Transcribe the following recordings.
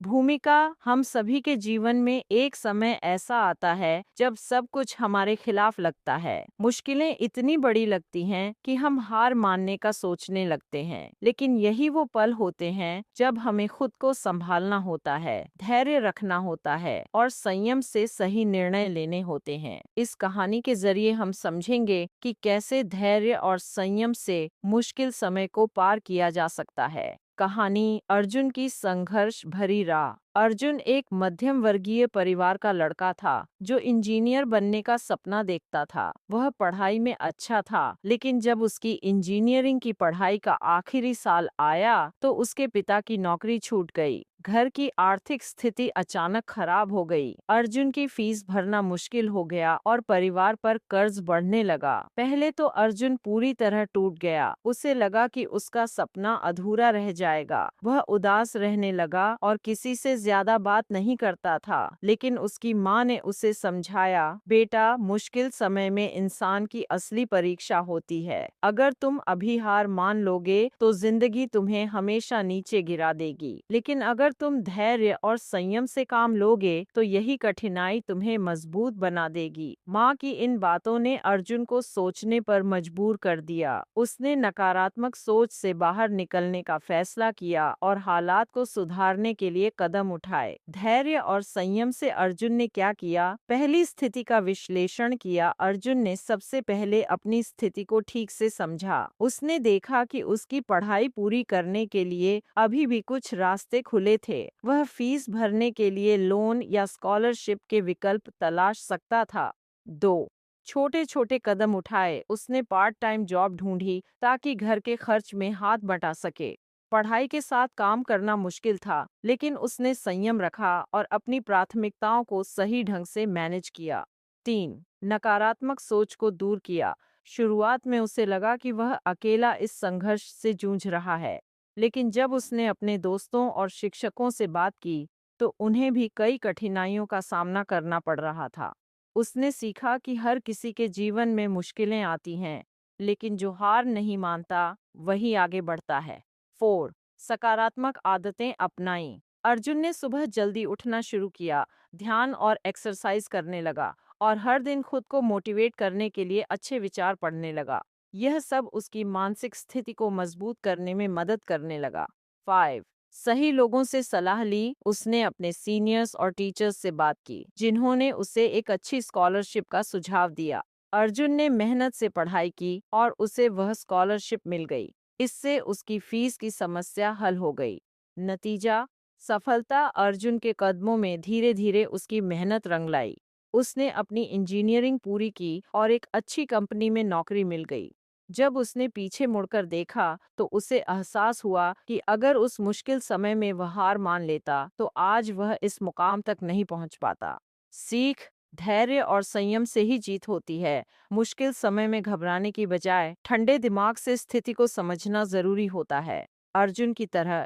भूमिका। हम सभी के जीवन में एक समय ऐसा आता है जब सब कुछ हमारे खिलाफ लगता है। मुश्किलें इतनी बड़ी लगती हैं कि हम हार मानने का सोचने लगते हैं, लेकिन यही वो पल होते हैं जब हमें खुद को संभालना होता है, धैर्य रखना होता है और संयम से सही निर्णय लेने होते हैं। इस कहानी के जरिए हम समझेंगे कि कैसे धैर्य और संयम से मुश्किल समय को पार किया जा सकता है। कहानी अर्जुन की संघर्ष भरी राह। अर्जुन एक मध्यम वर्गीय परिवार का लड़का था जो इंजीनियर बनने का सपना देखता था। वह पढ़ाई में अच्छा था, लेकिन जब उसकी इंजीनियरिंग की पढ़ाई का आखिरी साल आया तो उसके पिता की नौकरी छूट गई। घर की आर्थिक स्थिति अचानक खराब हो गई। अर्जुन की फीस भरना मुश्किल हो गया और परिवार पर कर्ज बढ़ने लगा। पहले तो अर्जुन पूरी तरह टूट गया। उसे लगा कि उसका सपना अधूरा रह जाएगा। वह उदास रहने लगा और किसी से ज्यादा बात नहीं करता था। लेकिन उसकी माँ ने उसे समझाया, बेटा, मुश्किल समय में इंसान की असली परीक्षा होती है। अगर तुम अभी हार मान लोगे तो जिंदगी तुम्हें हमेशा नीचे गिरा देगी, लेकिन अगर तुम धैर्य और संयम से काम लोगे तो यही कठिनाई तुम्हें मजबूत बना देगी। माँ की इन बातों ने अर्जुन को सोचने पर मजबूर कर दिया। उसने नकारात्मक सोच से बाहर निकलने का फैसला किया और हालात को सुधारने के लिए कदम उठाए। धैर्य और संयम से अर्जुन ने क्या किया? पहली स्थिति का विश्लेषण किया। अर्जुन ने सबसे पहले अपनी स्थिति को ठीक से समझा। उसने देखा कि उसकी पढ़ाई पूरी करने के लिए अभी भी कुछ रास्ते खुले थे। वह फीस भरने के लिए लोन या स्कॉलरशिप के विकल्प तलाश सकता था। 2, छोटे छोटे कदम उठाए। उसने पार्ट टाइम जॉब ढूंढी ताकि घर के खर्च में हाथ बटा सके। पढ़ाई के साथ काम करना मुश्किल था, लेकिन उसने संयम रखा और अपनी प्राथमिकताओं को सही ढंग से मैनेज किया। 3, नकारात्मक सोच को दूर किया। शुरुआत में उसे लगा कि वह अकेला इस संघर्ष से जूझ रहा है, लेकिन जब उसने अपने दोस्तों और शिक्षकों से बात की तो उन्हें भी कई कठिनाइयों का सामना करना पड़ रहा था। उसने सीखा कि हर किसी के जीवन में मुश्किलें आती हैं, लेकिन जो हार नहीं मानता वही आगे बढ़ता है। 4, सकारात्मक आदतें अपनाई। अर्जुन ने सुबह जल्दी उठना शुरू किया, ध्यान और एक्सरसाइज करने लगा और हर दिन खुद को मोटिवेट करने के लिए अच्छे विचार पढ़ने लगा। यह सब उसकी मानसिक स्थिति को मजबूत करने में मदद करने लगा। 5, सही लोगों से सलाह ली। उसने अपने सीनियर्स और टीचर्स से बात की, जिन्होंने उसे एक अच्छी स्कॉलरशिप का सुझाव दिया। अर्जुन ने मेहनत से पढ़ाई की और उसे वह स्कॉलरशिप मिल गई। इससे उसकी फीस की समस्या हल हो गई। नतीजा, सफलता अर्जुन के कदमों में धीरे धीरे उसकी मेहनत रंग लाई। उसने अपनी इंजीनियरिंग पूरी की और एक अच्छी कंपनी में नौकरी मिल गई। जब उसने पीछे मुड़कर देखा तो उसे एहसास हुआ कि अगर उस मुश्किल समय में वह हार मान लेता तो आज वह इस मुकाम तक नहीं पहुंच पाता। सीख, धैर्य और संयम से ही जीत होती है। मुश्किल समय में घबराने की बजाय ठंडे दिमाग से स्थिति को समझना जरूरी होता है। अर्जुन की तरह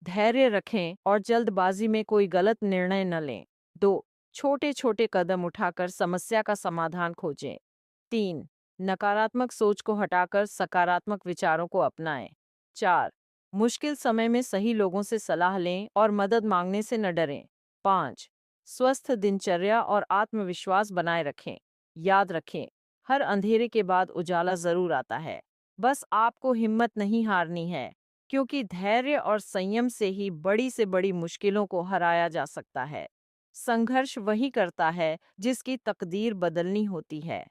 धैर्य रखें और जल्दबाजी में कोई गलत निर्णय न लें। 2, छोटे छोटे कदम उठाकर समस्या का समाधान खोजें। 3, नकारात्मक सोच को हटाकर सकारात्मक विचारों को अपनाएं। 4, मुश्किल समय में सही लोगों से सलाह लें और मदद मांगने से न डरें। 5, स्वस्थ दिनचर्या और आत्मविश्वास बनाए रखें। याद रखें, हर अंधेरे के बाद उजाला जरूर आता है। बस आपको हिम्मत नहीं हारनी है, क्योंकि धैर्य और संयम से ही बड़ी से बड़ी मुश्किलों को हराया जा सकता है। संघर्ष वही करता है जिसकी तकदीर बदलनी होती है।